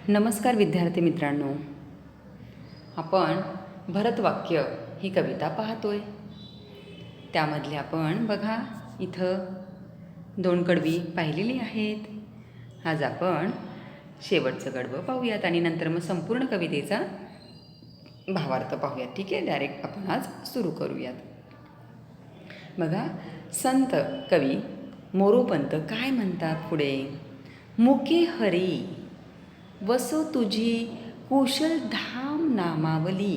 नमस्कार विद्यार्थी मित्रांनो, आपण भरतवाक्य ही कविता पाहतोय. त्यामधले आपण बघा इथं 2 कडवी पाहिलेली आहेत. आज आपण शेवटचं कडवं पाहूयात आणि नंतर मग संपूर्ण कवितेचा भावार्थ पाहूयात. ठीक आहे, डायरेक्ट आपण आज सुरू करूयात. बघा, संत कवी मोरोपंत काय म्हणतात पुढे. मुके हरी वसो तुझी कुशल धाम नामावली,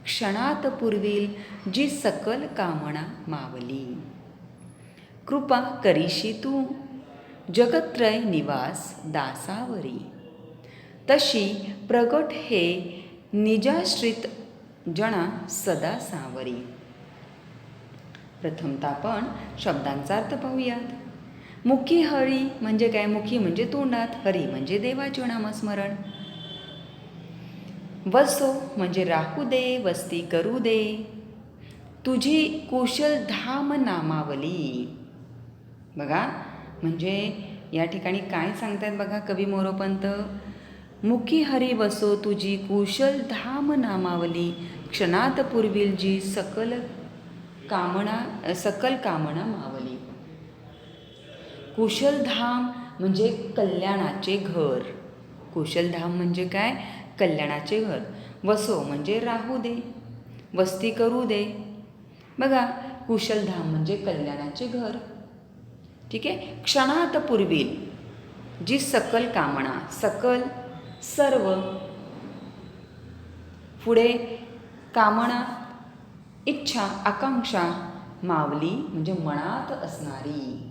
क्षणात पुरविल जी सकल कामना मावली. कृपा करीशी तू जगत्रय निवास दासावरी, तशी प्रगट हे निजाश्रित जना सदा सावरी. प्रथमतः आपण शब्दांचा अर्थ पाहूयात. मुखी हरी म्हणजे काय. मुखी म्हणजे तोंडात, हरी म्हणजे देवाचे नामस्मरण. वसो म्हणजे राहू दे, वस्ती करू दे, तुझी कुशल धाम नामावली. बघा, म्हणजे या ठिकाणी काय सांगतायत बघा कवी मोरोपंत. मुखी हरी वसो तुझी कुशल धाम नामावली, क्षणात पुरविल जी सकल कामना मावली. कुशलधाम म्हणजे कल्याणाचे घर. कुशलधाम म्हणजे काय, कल्याणाचे घर. वसो म्हणजे राहू दे, वस्ती करू दे. बघा, कुशलधाम म्हणजे कल्याणाचे घर. ठीक आहे. क्षणात पुरविल जी सकल कामना, सकल सर्व, पुढे कामना इच्छा आकांक्षा, मावली म्हणजे मनात असणारी.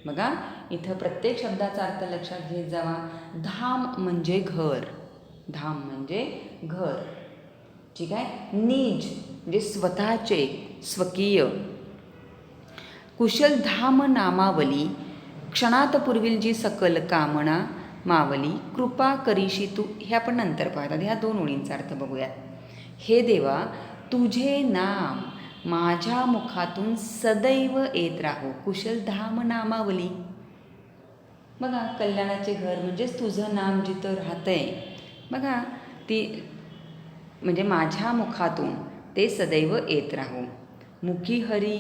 बघा, इथं प्रत्येक शब्दाचा अर्थ लक्षात घेत जावा. धाम म्हणजे घर, धाम म्हणजे घर. ठीक आहे. निज म्हणजे स्वतःचे, स्वकीय. कुशल धाम नामावली, क्षणात पुरविल जी सकल कामना मावली, कृपा करीशी तू. हे आपण नंतर पाहतात. ह्या 2 ओळींचा अर्थ बघूयात. हे देवा, तुझे नाम माझ्या मुखातून सदैव येत राहो. कुशलधाम नामावली. बघा, कल्याणाचे घर म्हणजेच तुझं नाम जिथं राहतंय. बघा, ती म्हणजे माझ्या मुखातून ते सदैव येत राहो. मुखी हरी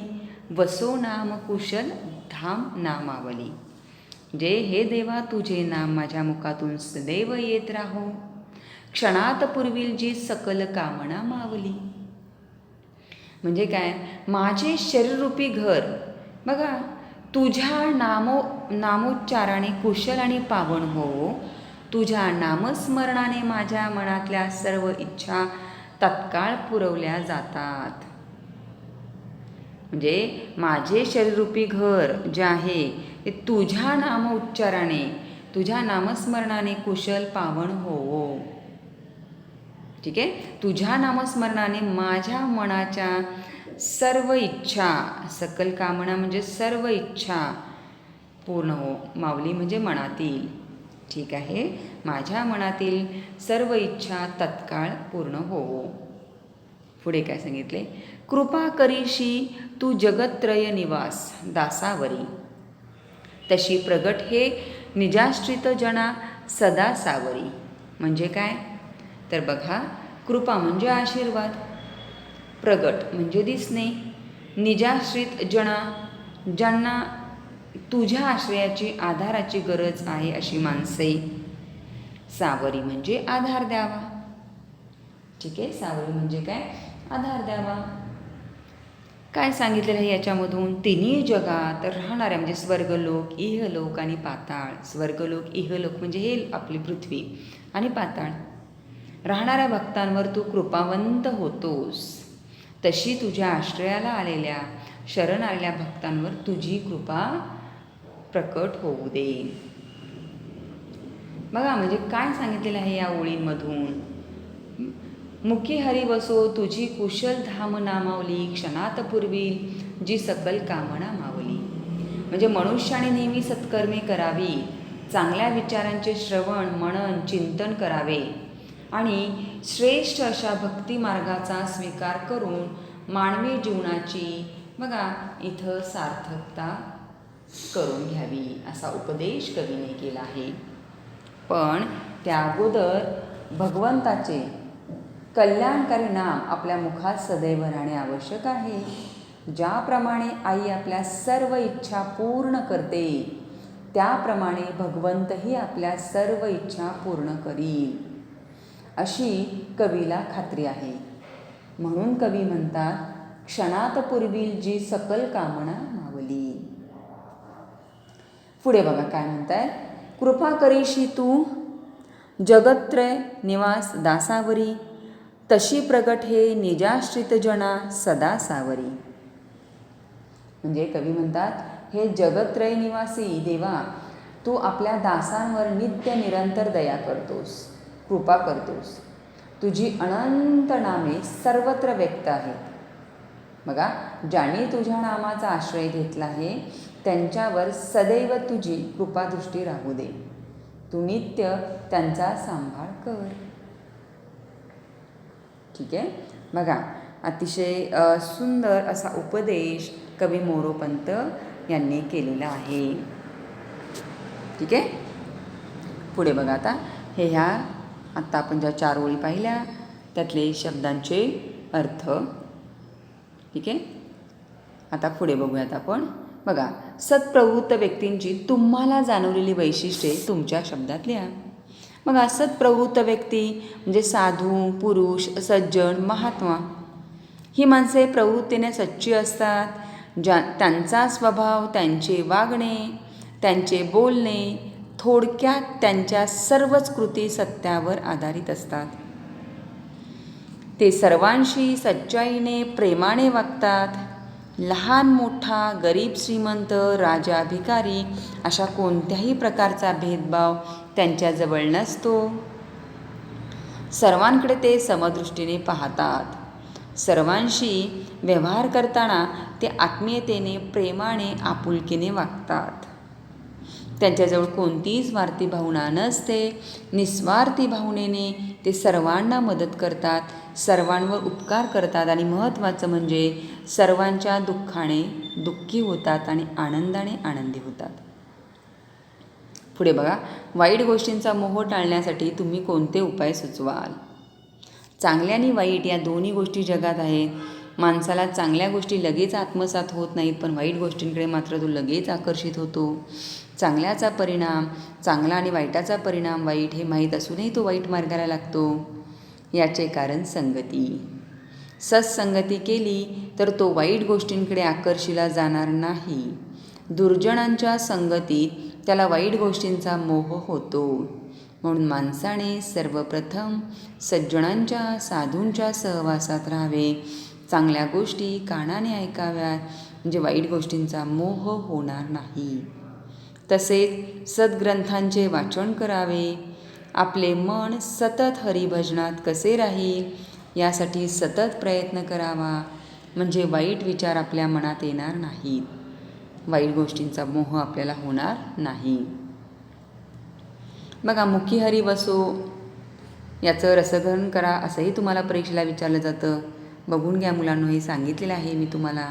वसो नाम कुशल धाम नामावली. जे हे देवा, तुझे नाम माझ्या मुखातून सदैव येत राहो, क्षणात पुरविल जी सकल कामना मावली. म्हणजे काय, माझे शरीररूपी घर बघा तुझ्या नामोच्चाराने कुशल आणि पावन हो. तुझ्या नामस्मरणाने माझ्या मनातल्या सर्व इच्छा तत्काळ पुरवल्या जातात. म्हणजे माझे शरीररूपी घर जे आहे ते तुझ्या नामोच्चाराने, तुझ्या नामस्मरणाने कुशल पावन हो. ठीक आहे. तुझ्या नामस्मरणाने माझ्या मनाच्या सर्व इच्छा, सकल कामना म्हणजे सर्व इच्छा पूर्ण हो. मावली म्हणजे मनातील. ठीक आहे. माझ्या मनातील सर्व इच्छा तत्काळ पूर्ण हो. पुढे काय सांगितले. कृपा करीशी तू जगत्रय निवास दासावरी, तशी प्रगट हे निजाश्रित जना सदा सावरी. म्हणजे काय तर बघा, कृपा म्हणजे आशीर्वाद, प्रगट म्हणजे दिसणे, निजाश्रित जना ज्यांना तुझ्या आश्रयाची आधाराची गरज आहे अशी माणसे, सावरी म्हणजे आधार द्यावा. ठीक आहे. सावरी म्हणजे काय, आधार द्यावा. काय सांगितलेलं आहे याच्यामधून. तिन्ही जगात राहणाऱ्या म्हणजे स्वर्गलोक, इहलोक आणि पाताळ. स्वर्गलोक, इहलोक म्हणजे हे आपली पृथ्वी आणि पाताळ. राहणाऱ्या भक्तांवर तू कृपावंत होतोस, तशी तुझ्या आश्रयाला आलेल्या, शरण आलेल्या भक्तांवर तुझी कृपा प्रकट होऊ दे. बघा, म्हणजे काय सांगितलेलं आहे या ओळींमधून. मुखी हरी वसो तुझी कुशल धाम नामावली, क्षणात पुरविल जी सकल कामना मावली. म्हणजे मनुष्याने नेहमी सत्कर्मे करावी, चांगल्या विचारांचे श्रवण मनन चिंतन करावे आणि श्रेष्ठ अशा भक्ती मार्गाचा स्वीकार करून मानवी जीवनाची बघा इथं सार्थकता करून घ्यावी, असा उपदेश कवीने केला आहे. पण त्या अगोदर भगवंताचे कल्याणकारी नाम आपल्या मुखात सदैव राहणे आवश्यक आहे. ज्याप्रमाणे आई आपल्या सर्व इच्छा पूर्ण करते, त्याप्रमाणे भगवंतही आपल्या सर्व इच्छा पूर्ण करील, अशी कवीला खात्री आहे. म्हणून कवी म्हणतात, क्षणात पूर्वील जी सकल कामना मावली. पुढे बघा काय म्हणताय. कृपा करीशी तू जगत्रय निवास दासावरी, तशी प्रगट हे निजाश्रित जना सदा सावरी. म्हणजे कवी म्हणतात, हे जगत्रय निवासी देवा, तू आपल्या दासांवर नित्य निरंतर दया करतोस, कृपा करतोस. तुझी अनंत नामे सर्वत्र व्यक्त आहेत. बघा, ज्यांनी तुझ्या नामाचा आश्रय घेतला आहे त्यांच्यावर सदैव तुझी कृपादृष्टी राहू दे. तू नित्य त्यांचा सांभाळ कर. ठीक आहे. बघा, अतिशय सुंदर असा उपदेश कवी मोरोपंत यांनी केलेला आहे. ठीक आहे. पुढे बघा आता आत्ता आपण ज्या 4 ओळी पाहिल्या त्यातले शब्दांचे अर्थ. ठीक आहे. आता पुढे बघूयात आपण. बघा, सत्प्रवृत्त व्यक्तींची तुम्हाला जाणवलेली वैशिष्ट्ये तुमच्या शब्दात लिहा. बघा, सत्प्रवृत्त व्यक्ती म्हणजे साधू, पुरुष, सज्जन, महात्मा ही माणसे प्रवृत्तीने सच्ची असतात. त्यांचा स्वभाव, त्यांचे वागणे, त्यांचे बोलणे, थोडक्यात त्यांच्या सर्वच कृती सत्यावर आधारित असतात. ते सर्वांशी सच्चाईने, प्रेमाने वागतात. लहान मोठा, गरीब श्रीमंत, राजा भिकारी अशा कोणत्याही प्रकारचा भेदभाव त्यांच्याजवळ नसतो. सर्वांकडे ते समदृष्टीने पाहतात. सर्वांशी व्यवहार करताना ते आत्मीयतेने, प्रेमाने, आपुलकीने वागतात. त्यांच्याजवळ कोणतीही स्वार्थी भावना नसते. निस्वार्थी भावनेने ते सर्वांना मदत करतात, सर्वांवर उपकार करतात आणि महत्त्वाचं म्हणजे सर्वांच्या दुःखाने दुःखी होतात आणि आनंदाने आनंदी होतात. पुढे बघा, वाईट गोष्टींचा मोह टाळण्यासाठी तुम्ही कोणते उपाय सुचवाल? चांगल्या आणि वाईट या दोन्ही गोष्टी जगात आहेत. माणसाला चांगल्या गोष्टी लगेच आत्मसात होत नाहीत, पण वाईट गोष्टींकडे मात्र तो लगेच आकर्षित होतो. चांगल्याचा परिणाम चांगला आणि वाईटाचा परिणाम वाईट हे माहीत असूनही तो वाईट मार्गाला लागतो. याचे कारण संगती. सत्संगती केली तर तो वाईट गोष्टींकडे आकर्षिला जाणार नाही. दुर्जनांच्या संगतीत त्याला वाईट गोष्टींचा मोह होतो. म्हणून माणसाने सर्वप्रथम सज्जनांच्या, साधूंच्या सहवासात राहावे. चांगल्या गोष्टी कानाने ऐकाव्यात, म्हणजे वाईट गोष्टींचा मोह होणार नाही. तसेच सद्ग्रंथांचे वाचन करावे. आपले मन सतत हरिभजनात कसे राहील यासाठी सतत प्रयत्न करावा, म्हणजे वाईट विचार आपल्या मनात येणार नाहीत, वाईट गोष्टींचा मोह आपल्याला होणार नाही. बघा, मुखी हरी बसो याचं रसग्रहण करा असंही तुम्हाला परीक्षेला विचारलं जातं. बघून घ्या मुलांनो, हे सांगितलेलं आहे मी तुम्हाला.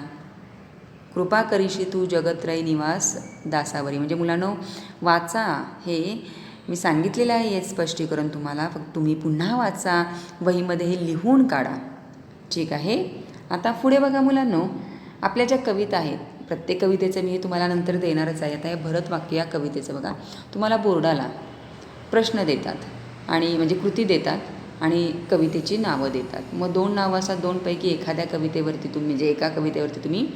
कृपा करीशी तू जगत्रय निवास दासावरी, म्हणजे मुलांनो वाचा, हे मी सांगितलेलं आहे. हे स्पष्टीकरण तुम्हाला फक्त तुम्ही पुन्हा वाचा, वहीमध्ये हे लिहून काढा. ठीक आहे. आता पुढे बघा मुलांनो, आपल्या ज्या कविता आहेत, प्रत्येक कवितेचं मी तुम्हाला नंतर देणारच आहे. आता हे भरत वाक्य या कवितेचं बघा, तुम्हाला बोर्डाला प्रश्न देतात आणि म्हणजे कृती देतात आणि कवितेची नावं देतात. मग 2 नावं असतात, 2 पैकी एखाद्या कवितेवरती तुम्ही म्हणजे एका कवितेवरती तुम्ही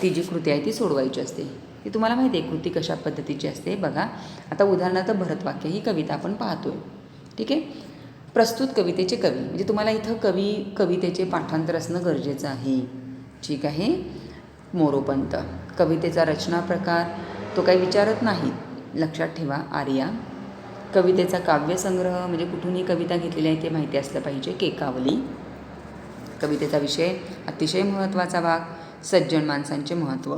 ती जी कृती आहे ती सोडवायची असते. ती तुम्हाला माहिती आहे कृती कशा पद्धतीची असते. बघा, आता उदाहरणार्थ भरतवाक्य ही कविता आपण पाहतोय. ठीक आहे. प्रस्तुत कवितेचे कवी, म्हणजे तुम्हाला इथं कवितेचे पाठांतर असणं गरजेचं आहे. ठीक आहे. मोरोपंत. कवितेचा रचना प्रकार तो काही विचारत नाही, लक्षात ठेवा. आर्या. कवितेचा काव्यसंग्रह म्हणजे कुठूनही कविता घेतलेली आहे ते माहिती असलं पाहिजे. केकावली. कवितेचा विषय अतिशय महत्त्वाचा भाग, सज्जन माणसांचे महत्त्व.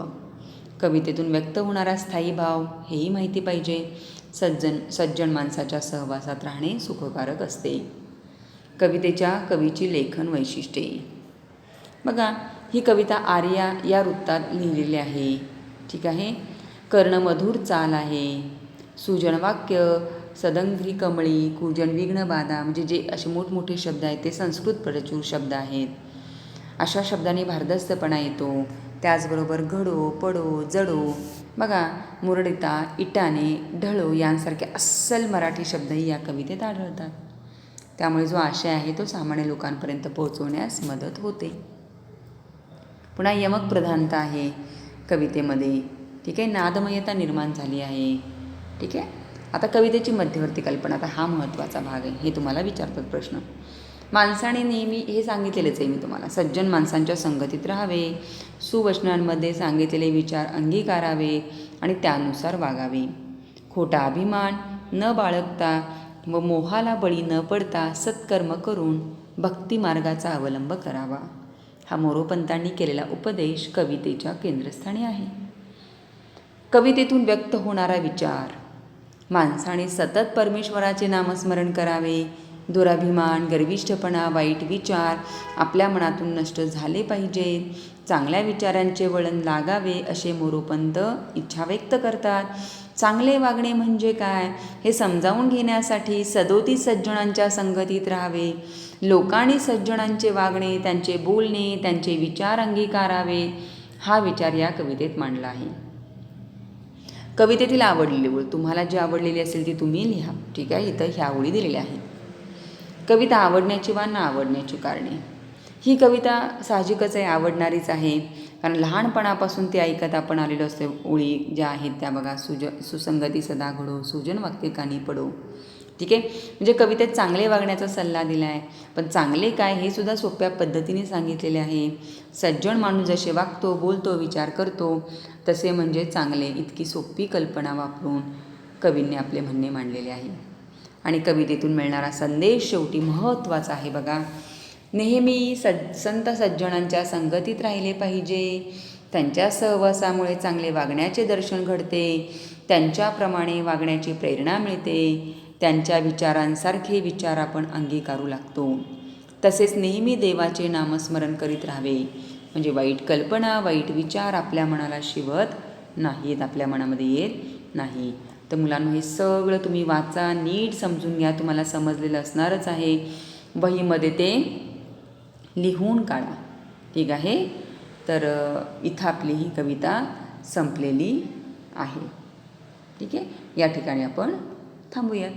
कवितेतून व्यक्त होणारा स्थायी भाव हेही माहिती पाहिजे. सज्जन माणसाच्या सहवासात राहणे सुखकारक असते. कवीची लेखन वैशिष्ट्ये. बघा, ही कविता आर्या या वृत्तात लिहिलेली आहे. ठीक आहे. कर्णमधुर चाल आहे. सुजनवाक्य, सदंघ्री कमळी, कूजन विघ्न बाधा, म्हणजे जे असे मोठमोठे शब्द आहेत ते संस्कृत प्रचूर शब्द आहेत. अशा शब्दांनी भारदस्तपणा येतो. त्याचबरोबर घडो, पडो, जडो, बघा मुरडिता, इटाने, ढळो यांसारखे अस्सल मराठी शब्दही या कवितेत आढळतात. त्यामुळे जो आशय आहे तो सामान्य लोकांपर्यंत पोहोचवण्यास मदत होते. पुन्हा यमक प्रधानता आहे कवितेमध्ये. ठीक आहे, नादमयता निर्माण झाली आहे. ठीक आहे, आता कवितेची मध्यवर्ती कल्पना, आता हा महत्त्वाचा भाग आहे. हे तुम्हाला विचारतात प्रश्न. माणसाने नेहमी, हे सांगितलेलंच आहे मी तुम्हाला, सज्जन माणसांच्या संगतीत राहावे, सुवचनांमध्ये सांगितलेले विचार अंगीकारावे आणि त्यानुसार वागावे, खोटा अभिमान न बाळगता व मोहाला बळी न पडता सत्कर्म करून भक्तिमार्गाचा अवलंब करावा. हा मोरोपंतांनी केलेला उपदेश कवितेच्या केंद्रस्थानी आहे. कवितेतून व्यक्त होणारा विचार, माणसाने सतत परमेश्वराचे नामस्मरण करावे, दुराभिमान, गर्विष्ठपणा, वाईट विचार आपल्या मनातून नष्ट झाले पाहिजेत, चांगल्या विचारांचे वळण लागावे असे मोरोपंत इच्छा व्यक्त करतात. चांगले वागणे म्हणजे काय हे समजावून घेण्यासाठी सदोतीस सज्जनांच्या संगतीत राहावे, लोकांनी सज्जनांचे वागणे, त्यांचे बोलणे, त्यांचे विचार अंगीकारावे, हा विचार या कवितेत मांडला आहे. कवितेतील आवडलेली ओळ, तुम्हाला जी आवडलेली असेल ती तुम्ही लिहा. ठीक आहे, इथं ह्या ओळी दिलेल्या आहेत. कविता आवडण्याची वा न आवडण्याची कारणे. ही कविता साहजिकच आहे, आवडणारीच आहे, कारण लहानपणापासून ते ऐकत आपण आलेलो असतो. ओळी ज्या आहेत त्या बघा, सुसंगती सदा घडो, सुजन वागते कानी पडो. ठीक आहे, म्हणजे कवितेत चांगले वागण्याचा सल्ला दिला आहे, पण चांगले काय हे सुद्धा सोप्या पद्धतीने सांगितलेले आहे. सज्जन माणूस जसे वागतो, बोलतो, विचार करतो तसे म्हणजे चांगले, इतकी सोपी कल्पना वापरून कवींनी आपले म्हणणे मांडलेले आहे. आणि कवितेतून मिळणारा संदेश शेवटी महत्त्वाचा आहे बघा. नेहमी संत सज्जनांच्या संगतीत राहिले पाहिजे, त्यांच्या सहवासामुळे चांगले वागण्याचे दर्शन घडते, त्यांच्याप्रमाणे वागण्याची प्रेरणा मिळते, त्यांच्या विचारांसारखे विचार आपण अंगीकारू लागतो. तसेच नेहमी देवाचे नामस्मरण करीत राहावे, म्हणजे वाईट कल्पना, वाईट विचार आपल्या मनाला शिवत नाहीत, आपल्या मनामध्ये येत नाही. तर मुलांनो, हे सगळं तुम्ही वाचा, नीट समजून घ्या, तुम्हाला समजलेलं असणारच आहे. वहीमध्ये ते लिहून काढा. ठीक आहे, तर इथं आपली ही कविता संपलेली आहे. ठीक आहे, या ठिकाणी आपण थांबूयात.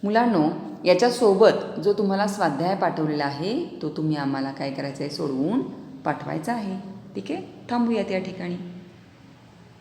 मुलांनो, याच्यासोबत जो तुम्हाला स्वाध्याय पाठवलेला आहे तो तुम्ही आम्हाला काय करायचं आहे, सोडवून पाठवायचा आहे. ठीक आहे, थांबूयात या ठिकाणी.